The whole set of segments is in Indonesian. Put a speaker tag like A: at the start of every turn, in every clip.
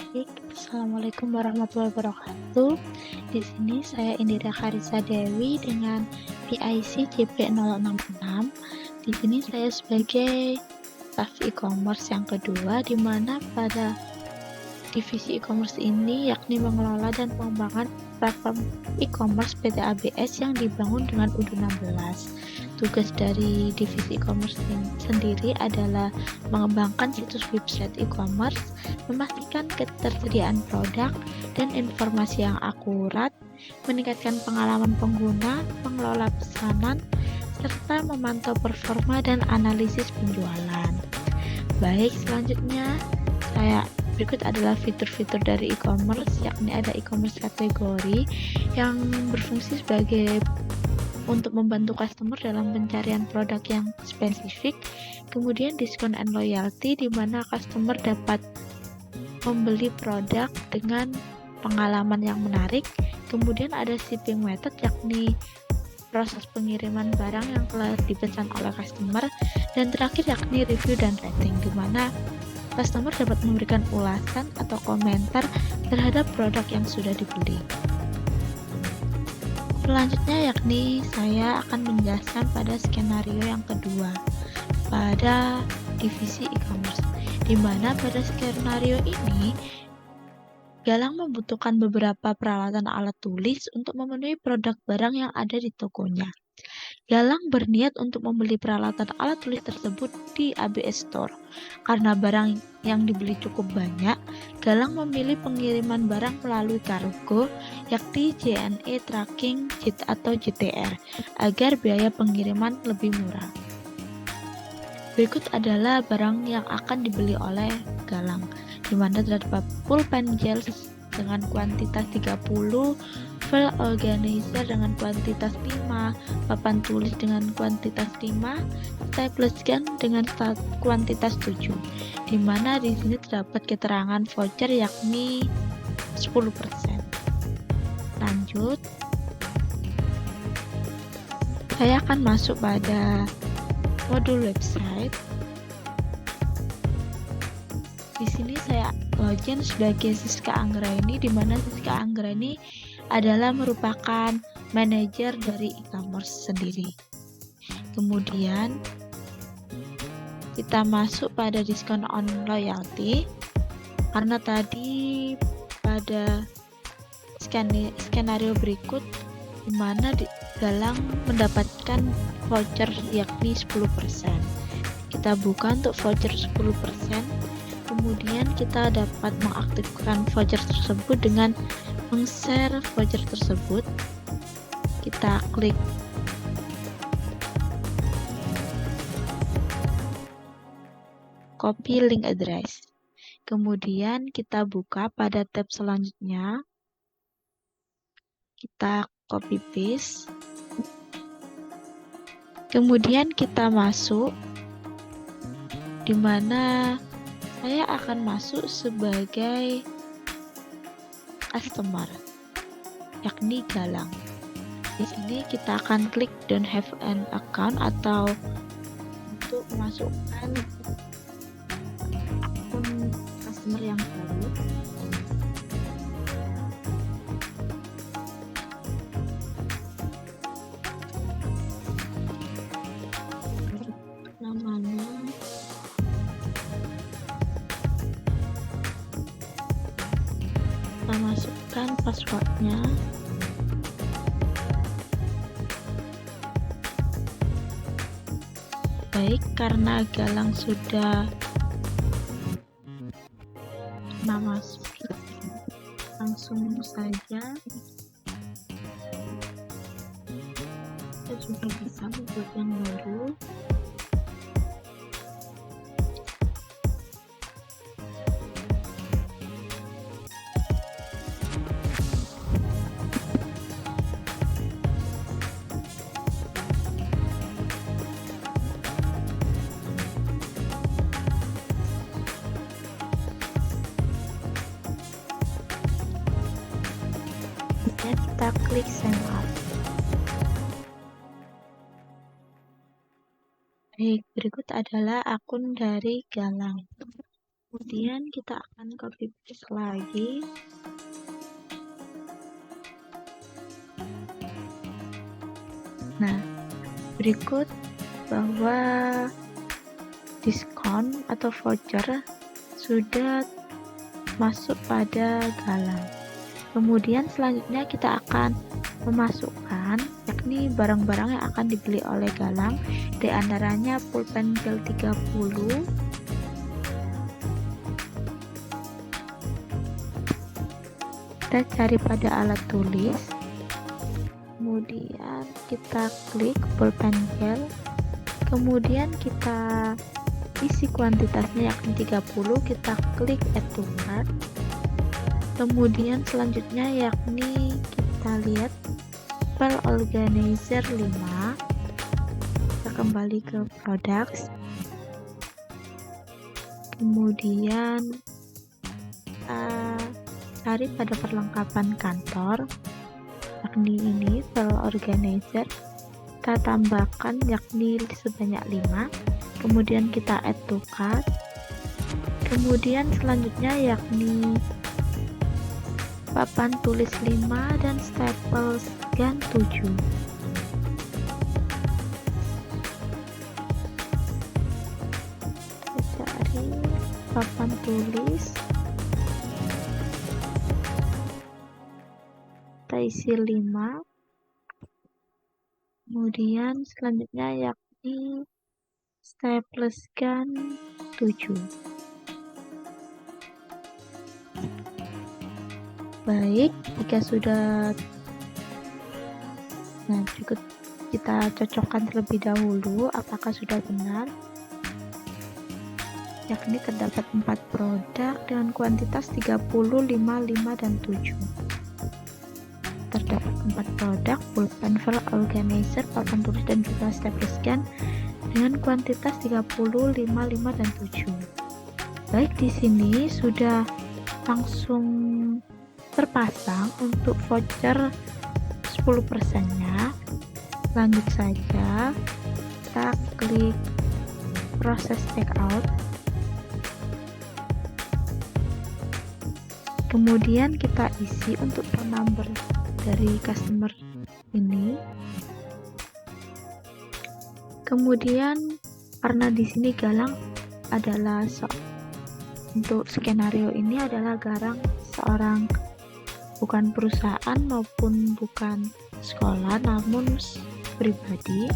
A: Baik, Assalamualaikum warahmatullahi wabarakatuh. Di sini saya Indira Karissa Dewi dengan PIC JP066. Di sini saya sebagai staf e-commerce yang kedua, di mana pada divisi e-commerce ini yakni mengelola dan pengembangan platform e-commerce PT ABS yang dibangun dengan UDU 16. Tugas dari divisi e-commerce sendiri adalah mengembangkan situs website e-commerce, memastikan ketersediaan produk dan informasi yang akurat, meningkatkan pengalaman pengguna, mengelola pesanan, serta memantau performa dan analisis penjualan. Baik, selanjutnya berikut adalah fitur-fitur dari e-commerce, yakni ada e-commerce kategori yang berfungsi sebagai untuk membantu customer dalam pencarian produk yang spesifik. Kemudian diskon and loyalty, di mana customer dapat membeli produk dengan pengalaman yang menarik. Kemudian ada shipping method, yakni proses pengiriman barang yang telah dipesan oleh customer. Dan terakhir yakni review dan rating, di mana customer dapat memberikan ulasan atau komentar terhadap produk yang sudah dibeli. Selanjutnya yakni saya akan menjelaskan pada skenario yang kedua pada divisi e-commerce, di mana pada skenario ini Galang membutuhkan beberapa peralatan alat tulis untuk memenuhi produk barang yang ada di tokonya. Galang berniat untuk membeli peralatan alat tulis tersebut di ABS Store. Karena barang yang dibeli cukup banyak, Galang memilih pengiriman barang melalui kargo, yakni JNE Tracking atau JTR, agar biaya pengiriman lebih murah. Berikut adalah barang yang akan dibeli oleh Galang, di mana terdapat pulpen gel dengan kuantitas 30, file organizer dengan kuantitas 5, papan tulis dengan kuantitas 5, staples gun dengan kuantitas 7, di mana di sini terdapat keterangan voucher yakni 10%. Lanjut, saya akan masuk pada modul website. Di sini saya login sebagai Siska Anggraini, di mana Siska Anggraini adalah merupakan manajer dari e-commerce sendiri. Kemudian kita masuk pada diskon on loyalty, karena tadi pada skenario berikut di mana Galang mendapatkan voucher yakni 10%. Kita buka untuk voucher 10%. Kemudian kita dapat mengaktifkan voucher tersebut dengan meng-share voucher tersebut. Kita klik copy link address. Kemudian kita buka pada tab selanjutnya. Kita copy paste. Kemudian kita masuk, di mana saya akan masuk sebagai customer, yakni Galang. Di sini kita akan klik don't have an account atau untuk memasukkan akun customer yang baru. Namanya kita masukkan passwordnya. Baik, karena Galang sudah masuk, langsung saja kita juga bisa membuat yang baru. Kita klik sign up. Baik, berikut adalah akun dari Galang. Kemudian kita akan copy paste lagi. Nah, berikut bahwa diskon atau voucher sudah masuk pada Galang. Kemudian selanjutnya kita akan memasukkan yakni barang-barang yang akan dibeli oleh Galang, di antaranya pulpen gel 30, kita cari pada alat tulis, kemudian kita klik pulpen gel, kemudian kita isi kuantitasnya yakni 30, kita klik add to cart, kemudian selanjutnya yakni kita lihat file organizer 5, kita kembali ke products, kemudian kita cari pada perlengkapan kantor yakni ini file organizer, kita tambahkan yakni sebanyak 5, kemudian kita add to cart, kemudian selanjutnya yakni papan tulis 5 dan staples gun 7. Kita cari papan tulis, kita isi 5, kemudian selanjutnya yakni staples gun 7. Baik, jika sudah, nah berikut kita cocokkan terlebih dahulu apakah sudah benar, yakni terdapat 4 produk dengan kuantitas 30, 5, 5, dan 7. Terdapat 4 produk pulpen, file organizer, papan tulis, dan juga staples gun dengan kuantitas 30, 5, 5, dan 7. Baik, di sini sudah langsung terpasang untuk voucher 10%-nya. Lanjut saja, kita klik proses checkout, kemudian kita isi untuk phone number dari customer ini, kemudian karena di sini Galang adalah untuk skenario ini adalah Galang seorang bukan perusahaan maupun bukan sekolah, namun pribadi.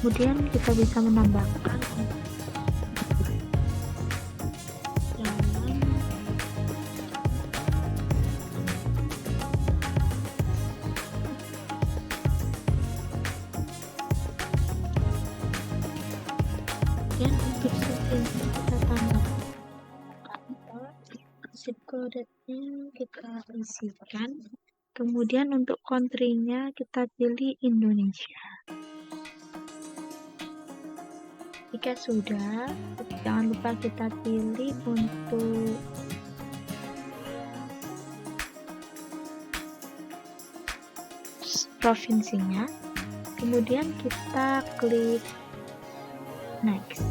A: Kemudian kita bisa menambahkan dan untuk settingnya kita tambahkan zip code-nya kita isikan, kemudian untuk country-nya kita pilih Indonesia. Jika sudah, jangan lupa kita pilih untuk provinsinya, kemudian kita klik next.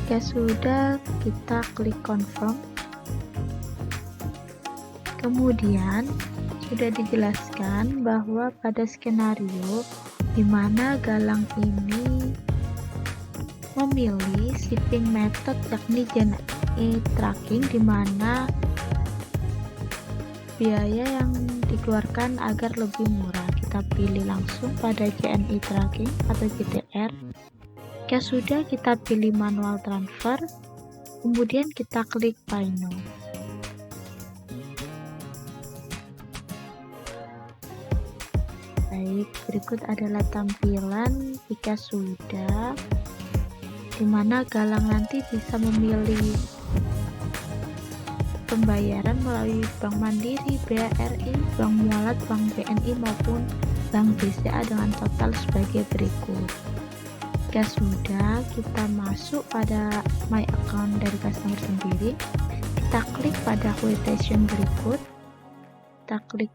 A: Jika sudah, kita klik confirm, kemudian sudah dijelaskan bahwa pada skenario di mana Galang ini memilih shipping method yakni JNE tracking, di mana biaya yang dikeluarkan agar lebih murah kita pilih langsung pada JNE tracking atau JTR. Jika sudah, kita pilih manual transfer, kemudian kita klik buy now. Baik, berikut adalah tampilan jika sudah, dimana Galang nanti bisa memilih pembayaran melalui Bank Mandiri, BRI, Bank Mualat, Bank BNI maupun Bank BCA dengan total sebagai berikut. Jika sudah, kita masuk pada my account dari customer sendiri, kita klik pada quotation berikut, kita klik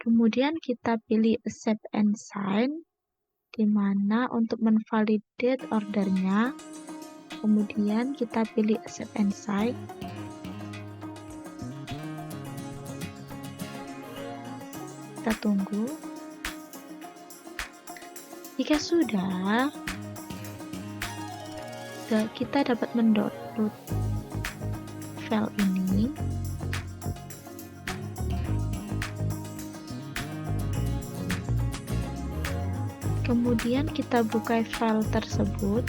A: Kemudian kita pilih accept and sign, di mana untuk menvalidate ordernya. Kemudian kita pilih accept and sign. Kita tunggu. Jika sudah, kita dapat mendownload file ini. Kemudian kita buka file tersebut.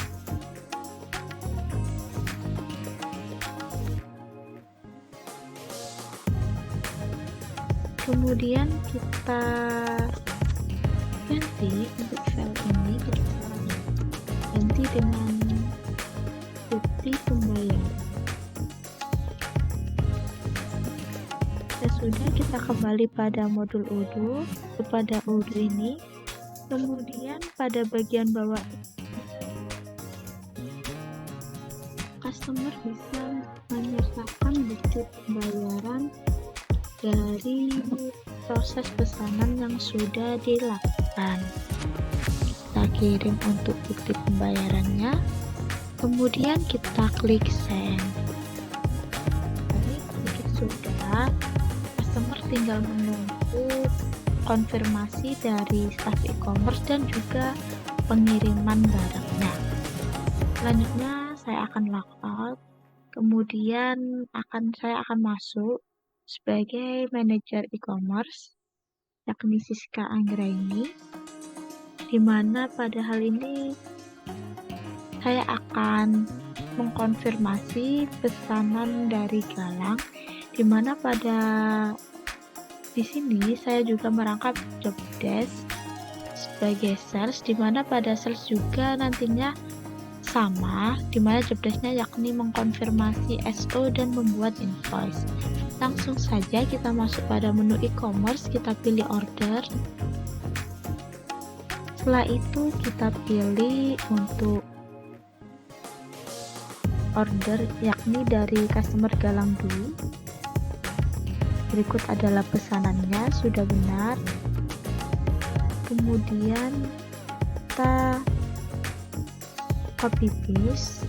A: Kemudian kita ganti untuk file ini, kita ganti dengan bukti pembayaran. Sudah, kita kembali pada modul Odoo, kepada Odoo ini. Kemudian pada bagian bawah customer bisa menyertakan bukti pembayaran dari proses pesanan yang sudah dilakukan. Kita kirim untuk bukti pembayarannya, kemudian kita klik send. Jadi sudah, customer tinggal menunggu konfirmasi dari staff e-commerce dan juga pengiriman barangnya. Selanjutnya saya akan logout, kemudian saya akan masuk sebagai manajer e-commerce, yakni Siska Anggraini, di mana pada hal ini saya akan mengkonfirmasi pesanan dari Galang, di mana di sini saya juga merangkap job desk sebagai sales, di mana pada sales juga nantinya sama, di mana job desk-nya yakni mengkonfirmasi SO dan membuat invoice. Langsung saja kita masuk pada menu e-commerce, kita pilih order. Setelah itu kita pilih untuk order yakni dari customer Galang Dwi. Berikut adalah pesanannya, sudah benar. Kemudian kita copy paste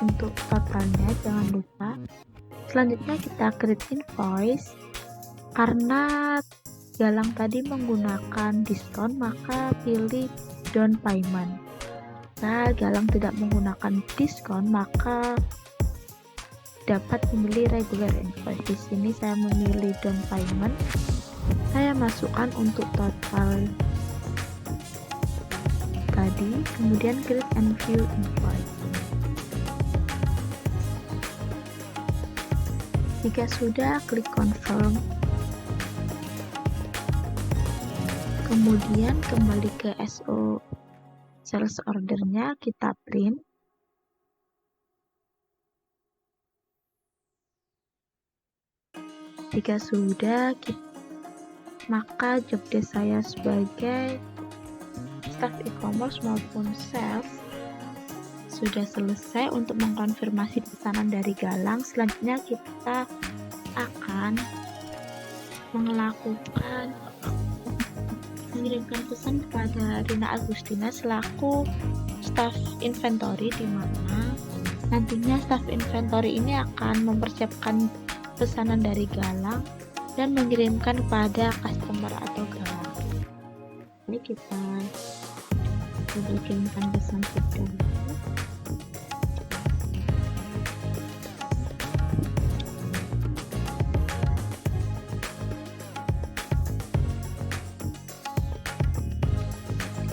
A: untuk totalnya, jangan lupa. Selanjutnya kita create invoice. Karena Galang tadi menggunakan diskon, maka pilih down payment. Jika Galang tidak menggunakan diskon, maka dapat memilih regular invoice. Di sini saya memilih down payment. Saya masukkan untuk total tadi, kemudian create and view invoice. Jika sudah, klik confirm. Kemudian kembali ke SO sales ordernya, kita print. Jika sudah, maka job desk saya sebagai staff e-commerce maupun sales sudah selesai untuk mengkonfirmasi pesanan dari Galang. Selanjutnya kita akan mengirimkan pesan kepada Rina Agustina selaku staff inventory, di mana nantinya staff inventory ini akan mempersiapkan pesanan dari Galang dan mengirimkan kepada customer atau Galang. Ini kita kirimkan pesan sudah.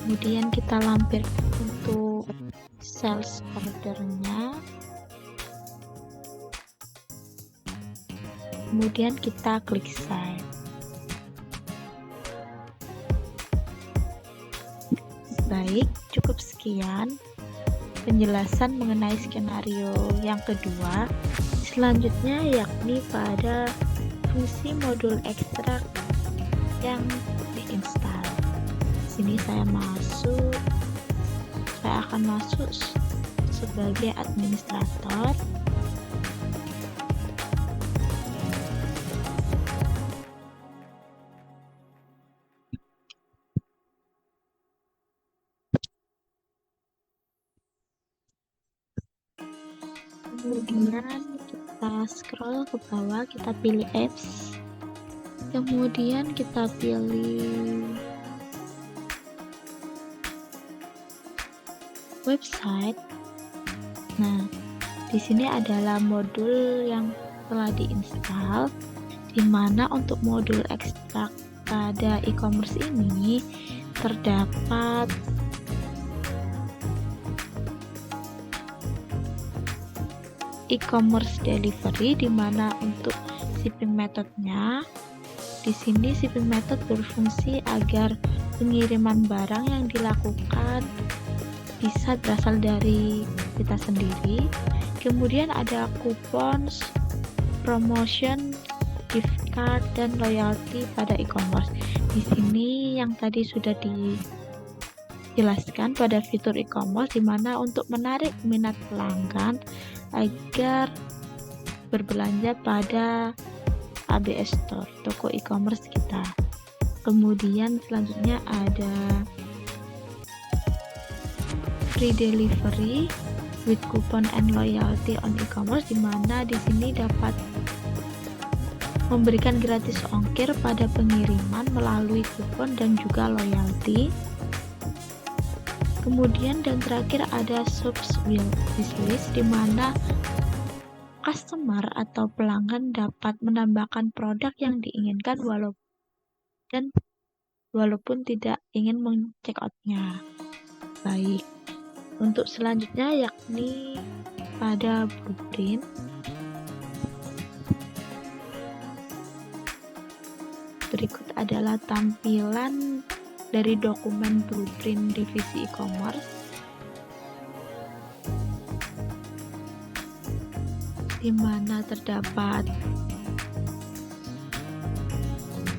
A: Kemudian kita lampirkan untuk sales ordernya. Kemudian kita klik save. Baik, cukup sekian penjelasan mengenai skenario yang kedua. Selanjutnya yakni pada fungsi modul ekstrak yang diinstal. Sini saya akan masuk sebagai administrator. Kemudian kita scroll ke bawah, kita pilih apps, kemudian kita pilih website. Nah, di sini adalah modul yang telah diinstal, di mana untuk modul ekstrak pada e-commerce ini terdapat e-commerce delivery, di mana untuk shipping methodnya di sini shipping method berfungsi agar pengiriman barang yang dilakukan bisa berasal dari kita sendiri. Kemudian ada coupons, promotion, gift card, dan loyalty pada e-commerce. Di sini yang tadi sudah dijelaskan pada fitur e-commerce, di mana untuk menarik minat pelanggan agar berbelanja pada ABS Store, toko e-commerce kita. Kemudian selanjutnya ada free delivery with coupon and loyalty on e-commerce, di mana di sini dapat memberikan gratis ongkir pada pengiriman melalui kupon dan juga loyalty. Kemudian dan terakhir ada shops wishlist, di mana customer atau pelanggan dapat menambahkan produk yang diinginkan walaupun tidak ingin men-check out-nya. Baik, untuk selanjutnya yakni pada blueprint. Berikut adalah tampilan dari dokumen blueprint divisi e-commerce, di mana terdapat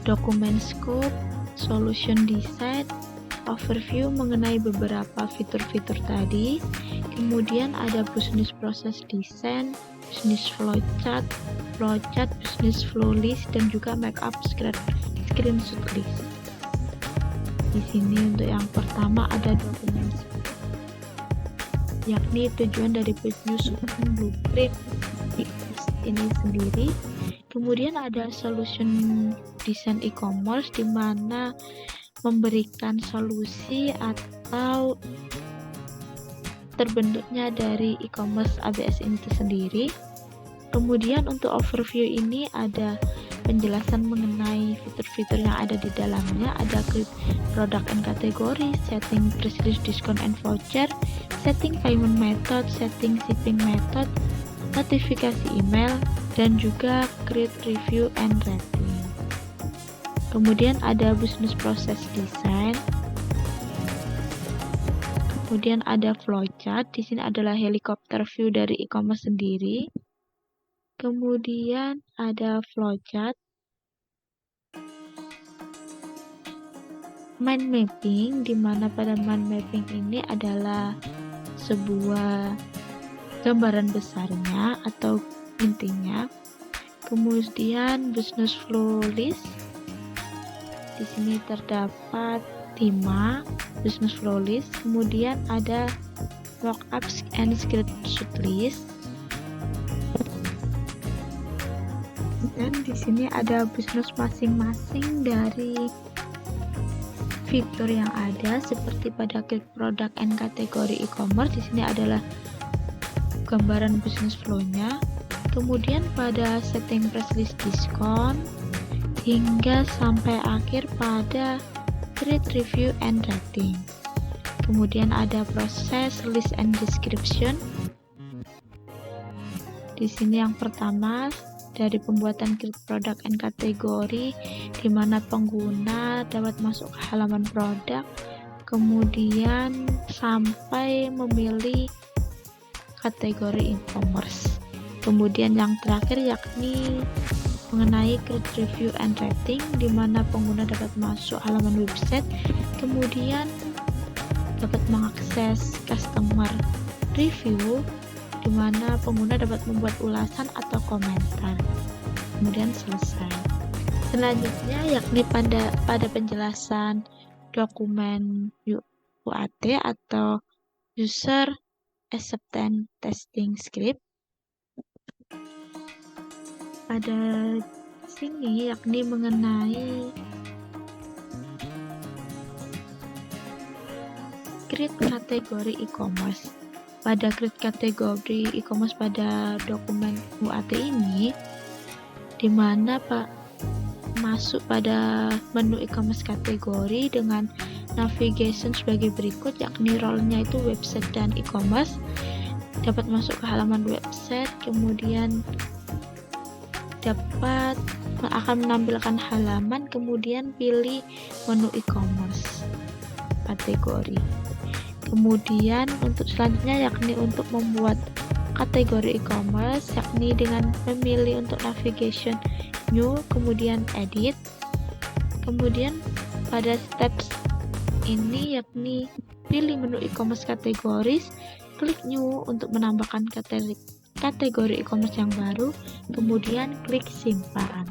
A: dokumen scope, solution design, overview mengenai beberapa fitur-fitur tadi. Kemudian ada business process design, business flowchart, business flow list, dan juga markup screenshot list. Di sini untuk yang pertama ada dokumen scope, yakni tujuan dari business blueprint ini sendiri. Kemudian ada solution design e-commerce, di mana memberikan solusi atau terbentuknya dari e-commerce ABS itu sendiri. Kemudian untuk overview ini ada penjelasan mengenai fitur-fitur yang ada di dalamnya, ada create product and category, setting price list, discount and voucher, setting payment method, setting shipping method, notifikasi email, dan juga create review and rating. Kemudian ada business process design. Kemudian ada flowchart. Di sini adalah helikopter view dari e-commerce sendiri. Kemudian ada flowchart. Mind mapping, di mana pada mind mapping ini adalah sebuah gambaran besarnya atau intinya. Kemudian business flow list. Di sini terdapat 5 business flow list. Kemudian ada mockups and screenshot list. Dan di sini ada business masing-masing dari fitur yang ada, seperti pada create product and kategori e-commerce. Di sini adalah gambaran business flow-nya. Kemudian pada setting price list, discount, hingga sampai akhir pada create review and rating. Kemudian ada proses list and description. Di sini yang pertama dari pembuatan create product and kategori, di mana pengguna dapat masuk ke halaman produk, kemudian sampai memilih kategori e-commerce. Kemudian yang terakhir yakni mengenai create review and rating, di mana pengguna dapat masuk halaman website, kemudian dapat mengakses customer review, di mana pengguna dapat membuat ulasan atau komentar. Kemudian selesai. Selanjutnya yakni pada penjelasan dokumen UAT atau User Acceptance Testing Script. pada sini yakni mengenai create kategori e-commerce. Pada create kategori e-commerce pada dokumen UAT ini, di mana masuk pada menu e-commerce kategori dengan navigation sebagai berikut, yakni role-nya itu website dan e-commerce. Dapat masuk ke halaman website, kemudian akan menampilkan halaman, kemudian pilih menu e-commerce kategori. Kemudian untuk selanjutnya yakni untuk membuat kategori e-commerce, yakni dengan memilih untuk navigation new, kemudian edit. Kemudian pada steps ini yakni pilih menu e-commerce kategoris, klik new untuk menambahkan kategori e-commerce yang baru, kemudian klik simpan.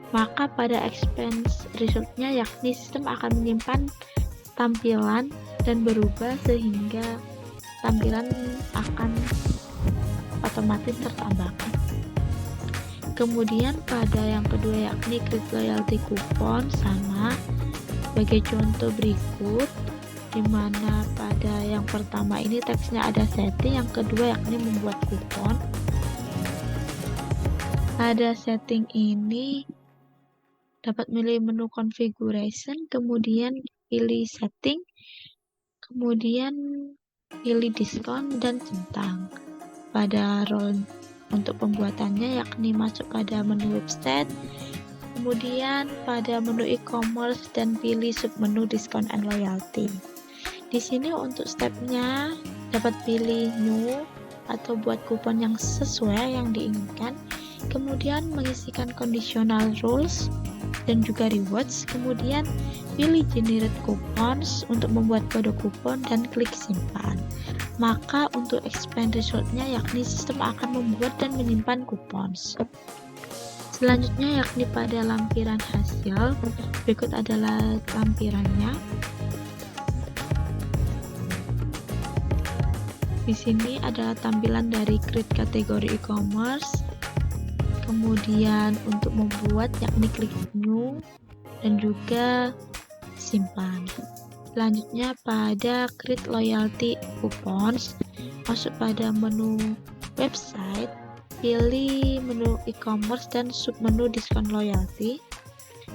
A: Maka pada expense resultnya yakni sistem akan menyimpan tampilan dan berubah sehingga tampilan akan otomatis tertambahkan. Kemudian pada yang kedua yakni create loyalty coupon, sama sebagai contoh berikut, dimana pada yang pertama ini teksnya ada setting, yang kedua yakni membuat kupon. Pada setting ini dapat milih menu configuration, kemudian pilih setting, kemudian pilih diskon dan centang. Pada role untuk pembuatannya yakni masuk pada menu website, kemudian pada menu e-commerce dan pilih submenu diskon and loyalty. Di sini untuk stepnya dapat pilih new atau buat kupon yang sesuai yang diinginkan, kemudian mengisikan conditional rules dan juga rewards, kemudian pilih generate coupons untuk membuat kode kupon dan klik simpan. Maka untuk expand resultnya yakni sistem akan membuat dan menyimpan coupons. Selanjutnya yakni pada lampiran hasil, berikut adalah lampirannya. Di sini adalah tampilan dari create kategori e-commerce, kemudian untuk membuat yakni klik new dan juga simpan. Selanjutnya pada create loyalty coupons, masuk pada menu website, pilih menu e-commerce dan submenu diskon loyalty,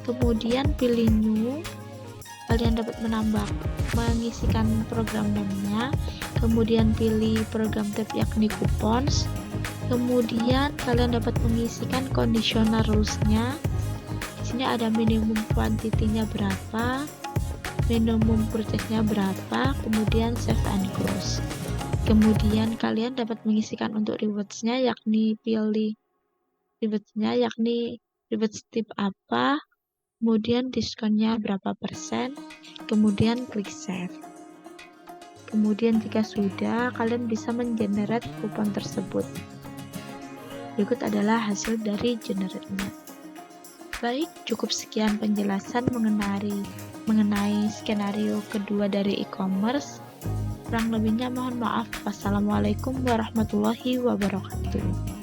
A: kemudian pilih new. Kalian dapat mengisikan program name-nya, kemudian pilih program tab yakni coupons, kemudian kalian dapat mengisikan conditional rules-nya. Di sini ada minimum quantity-nya berapa, minimum purchase-nya berapa, kemudian save and close. Kemudian kalian dapat mengisikan untuk rewards-nya, yakni pilih rewards-nya yakni rewards tip apa, kemudian diskonnya berapa persen, kemudian klik save. Kemudian jika sudah, kalian bisa mengenerate kupon tersebut. Berikut adalah hasil dari generate-nya. Baik, cukup sekian penjelasan mengenai skenario kedua dari e-commerce. Kurang lebihnya mohon maaf. Wassalamualaikum warahmatullahi wabarakatuh.